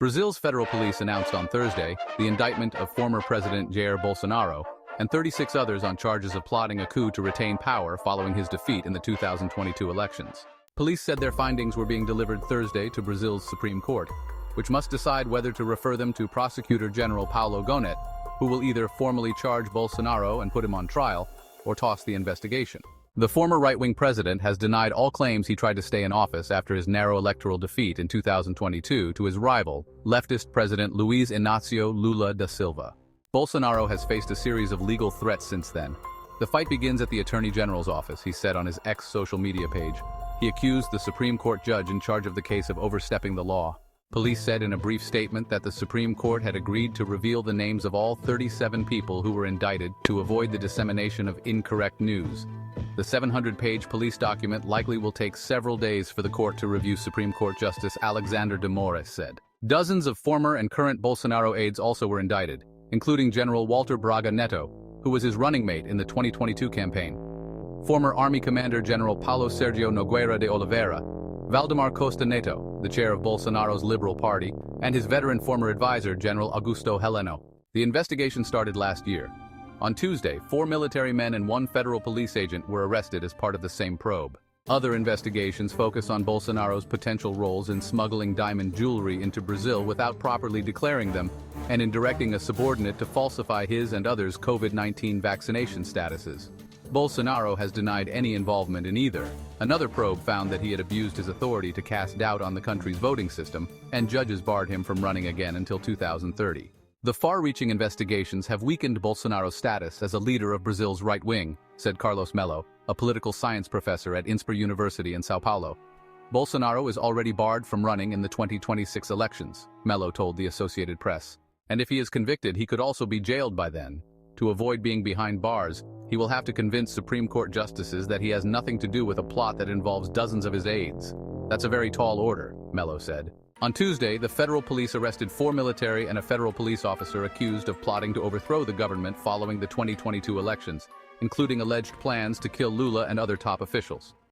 Brazil's federal police announced on Thursday the indictment of former President Jair Bolsonaro and 36 others on charges of plotting a coup to retain power following his defeat in the 2022 elections. Police said their findings were being delivered Thursday to Brazil's Supreme Court, which must decide whether to refer them to Prosecutor General Paulo Gonet, who will either formally charge Bolsonaro and put him on trial, or toss the investigation. The former right-wing president has denied all claims he tried to stay in office after his narrow electoral defeat in 2022 to his rival, leftist President Luiz Inacio Lula da Silva. Bolsonaro has faced a series of legal threats since then. The fight begins at the Attorney General's office, he said on his X social media page. He accused the Supreme Court judge in charge of the case of overstepping the law. Police said in a brief statement that the Supreme Court had agreed to reveal the names of all 37 people who were indicted to avoid the dissemination of incorrect news. The 700-page police document likely will take several days for the court to review, Supreme Court Justice Alexandre de Moraes said. Dozens of former and current Bolsonaro aides also were indicted, including General Walter Braga Neto, who was his running mate in the 2022 campaign. Former Army Commander General Paulo Sergio Nogueira de Oliveira, Valdemar Costa Neto, the chair of Bolsonaro's Liberal Party, and his veteran former advisor, General Augusto Heleno. The investigation started last year. On Tuesday, 4 military men and 1 federal police agent were arrested as part of the same probe. Other investigations focus on Bolsonaro's potential roles in smuggling diamond jewelry into Brazil without properly declaring them, and in directing a subordinate to falsify his and others' COVID-19 vaccination statuses. Bolsonaro has denied any involvement in either. Another probe found that he had abused his authority to cast doubt on the country's voting system, and judges barred him from running again until 2030. The far-reaching investigations have weakened Bolsonaro's status as a leader of Brazil's right wing, said Carlos Melo, a political science professor at INSPER University in São Paulo. Bolsonaro is already barred from running in the 2026 elections, Melo told the Associated Press. And if he is convicted, he could also be jailed by then. To avoid being behind bars, he will have to convince Supreme Court justices that he has nothing to do with a plot that involves dozens of his aides. That's a very tall order, Melo said. On Tuesday, the federal police arrested 4 military and a federal police officer accused of plotting to overthrow the government following the 2022 elections, including alleged plans to kill Lula and other top officials.